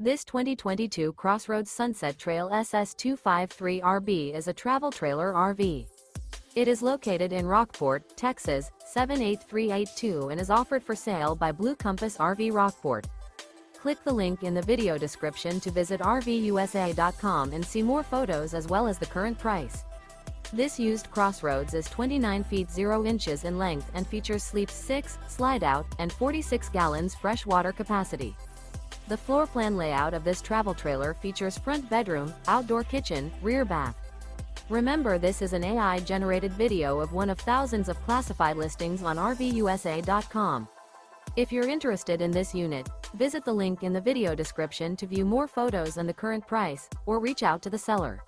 This 2022 CrossRoads Sunset Trail SS253RB is a travel trailer RV. It is located in Rockport, Texas, 78382 and is offered for sale by Blue Compass RV Rockport. Click the link in the video description to visit RVUSA.com and see more photos as well as the current price. This used CrossRoads is 29 feet 0 inches in length and features sleeps 6, Slideout, and 46 gallons fresh water capacity. The floor plan layout of this travel trailer features front bedroom, outdoor kitchen, rear bath. Remember, this is an AI-generated video of one of thousands of classified listings on RVUSA.com. If you're interested in this unit, visit the link in the video description to view more photos and the current price, or reach out to the seller.